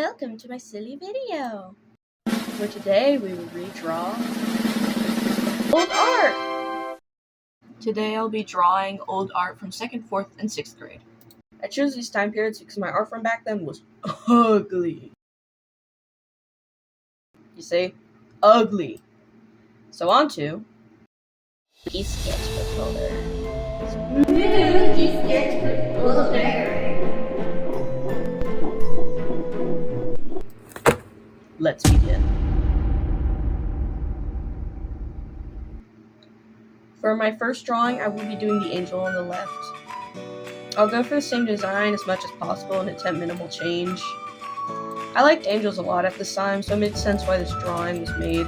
Welcome to my silly video, where today we will redraw old art. Today I'll be drawing old art from 2nd, 4th, and 6th grade. I chose these time periods because my art from back then was ugly. You see? Ugly. So on to the sketchbook folder. Let's begin. For my first drawing, I will be doing the angel on the left. I'll go for the same design as much as possible and attempt minimal change. I liked angels a lot at this time, so it made sense why this drawing was made.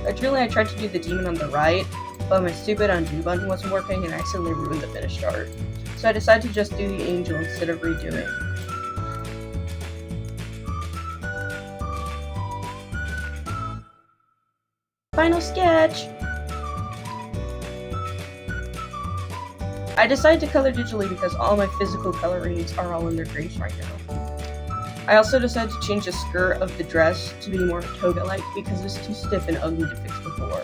Originally, I tried to do the demon on the right, but my stupid undo button wasn't working and I accidentally ruined the finished art. So I decided to just do the angel instead of redoing. Final sketch! I decided to color digitally because all my physical colorings are all in their graves right now. I also decided to change the skirt of the dress to be more toga-like because it was too stiff and ugly to fix before.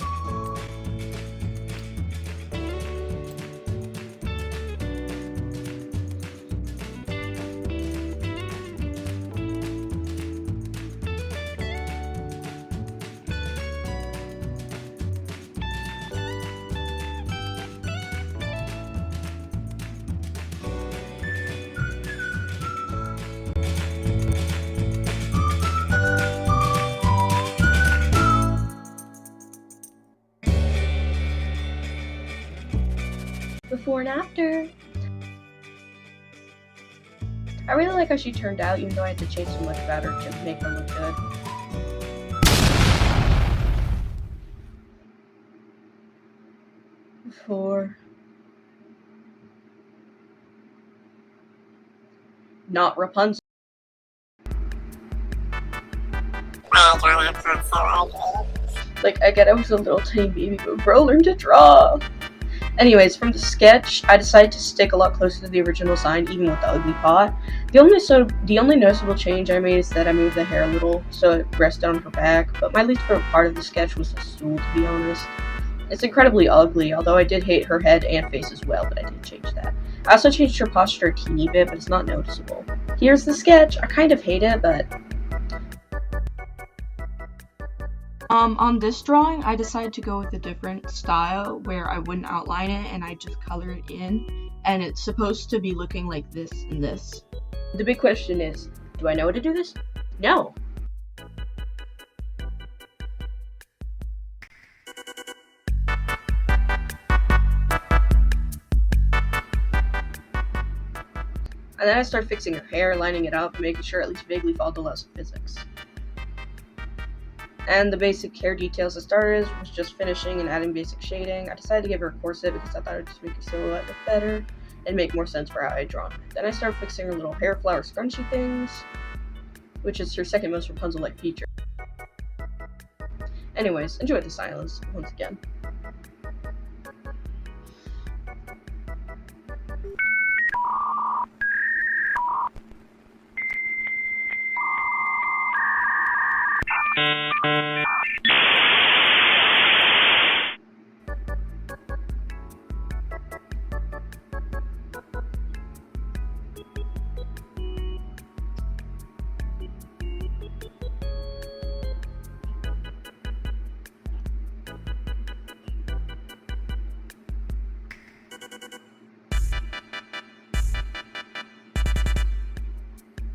Before and after. I really like how she turned out, even though I had to change so much about her to make her look good. Before. Not Rapunzel. Like, I get I was a little tiny baby, but bro learned to draw. Anyways, from the sketch, I decided to stick a lot closer to the original sign, even with the ugly pot. The only noticeable change I made is that I moved the hair a little, so it rested on her back, but my least favorite part of the sketch was the stool, to be honest. It's incredibly ugly, although I did hate her head and face as well, but I did change that. I also changed her posture a teeny bit, but it's not noticeable. Here's the sketch. I kind of hate it, but... On this drawing, I decided to go with a different style where I wouldn't outline it and I just color it in, and it's supposed to be looking like this and this. The big question is, do I know how to do this? No. And then I start fixing her hair, lining it up, making sure it at least vaguely followed the laws of physics. And the basic hair details I started was just finishing and adding basic shading. I decided to give her a corset because I thought it would just make her silhouette look better and make more sense for how I had drawn her. Then I started fixing her little hair flower scrunchy things, which is her second most Rapunzel-like feature. Anyways, enjoy the silence once again.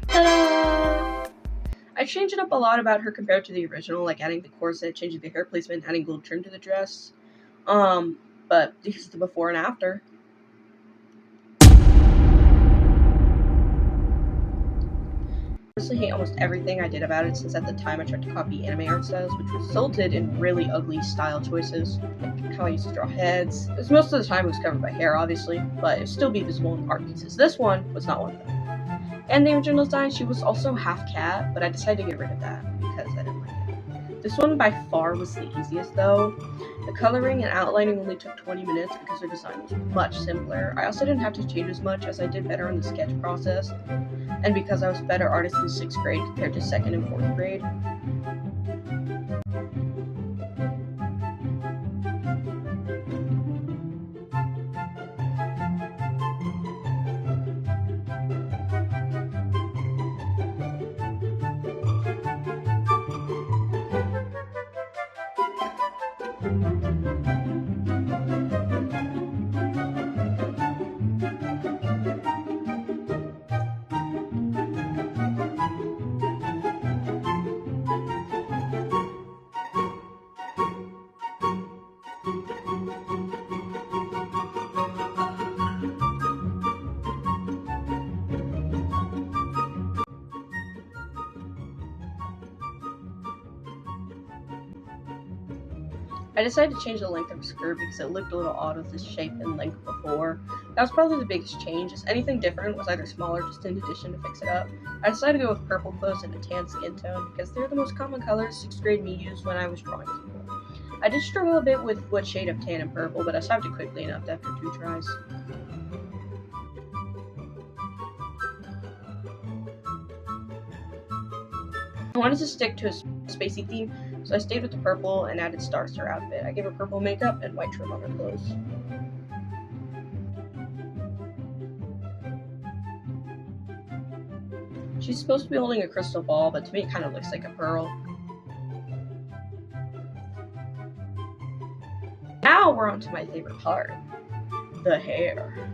Ta-da! I changed it up a lot about her compared to the original, like adding the corset, changing the hair placement, adding gold trim to the dress. But this is the before and after. I honestly hate almost everything I did about it, since at the time I tried to copy anime art styles, which resulted in really ugly style choices, like how I used to draw heads. Because most of the time it was covered by hair, obviously, but it would still be visible in art pieces. This one was not one of them. And the original design, she was also half cat, but I decided to get rid of that because I didn't like it. This one by far was the easiest though. The coloring and outlining only took 20 minutes because her design was much simpler. I also didn't have to change as much as I did better in the sketch process, and because I was a better artist in 6th grade compared to 2nd and 4th grade. I decided to change the length of her skirt because it looked a little odd with this shape and length before. That was probably the biggest change, as anything different was either smaller just in addition to fix it up. I decided to go with purple clothes and a tan skin tone because they're the most common colors 6th grade me used when I was drawing people. I did struggle a bit with what shade of tan and purple, but I solved it quickly enough after 2 tries. I wanted to stick to a spacey theme, so I stayed with the purple and added stars to her outfit. I gave her purple makeup and white trim on her clothes. She's supposed to be holding a crystal ball, but to me it kind of looks like a pearl. Now we're on to my favorite part, the hair.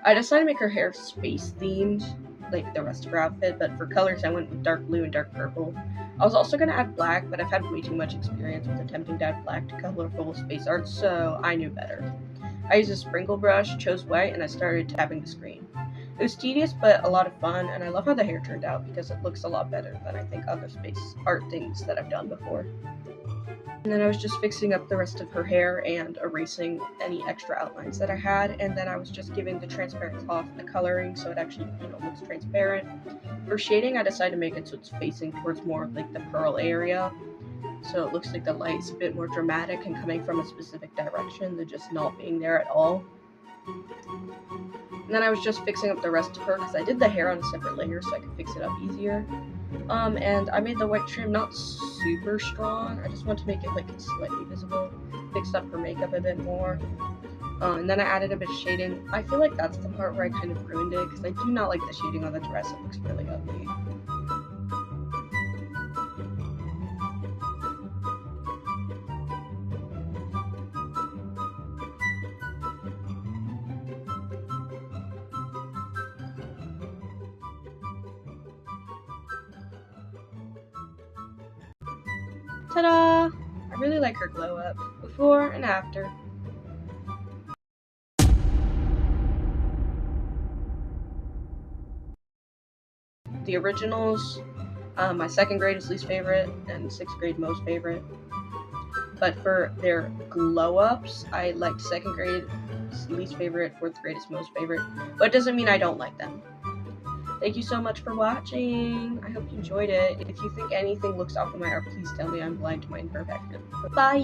I decided to make her hair space themed, like the rest of her outfit, but for colors I went with dark blue and dark purple. I was also going to add black, but I've had way too much experience with attempting to add black to colorful space art, so I knew better. I used a sprinkle brush, chose white, and I started tapping the screen. It was tedious, but a lot of fun, and I love how the hair turned out because it looks a lot better than I think other space art things that I've done before. And then I was just fixing up the rest of her hair and erasing any extra outlines that I had, and then I was just giving the transparent cloth the coloring so it actually, looks transparent. For shading, I decided to make it so it's facing towards more of like the pearl area, so it looks like the light's a bit more dramatic and coming from a specific direction than just not being there at all. And then I was just fixing up the rest of her because I did the hair on a separate layer so I could fix it up easier. And I made the white trim not super strong. I just want to make it like slightly visible. Fixed up her makeup a bit more. And then I added a bit of shading. I feel like that's the part where I kind of ruined it because I do not like the shading on the dress. It looks really ugly. Ta-da! I really like her glow up, before and after. The originals, my 2nd grade is least favorite, and 6th grade most favorite. But for their glow ups, I liked 2nd grade least favorite, 4th grade is most favorite. But it doesn't mean I don't like them. Thank you so much for watching. I hope you enjoyed it. If you think anything looks off in my art, please tell me. I'm blind to my imperfection. Bye!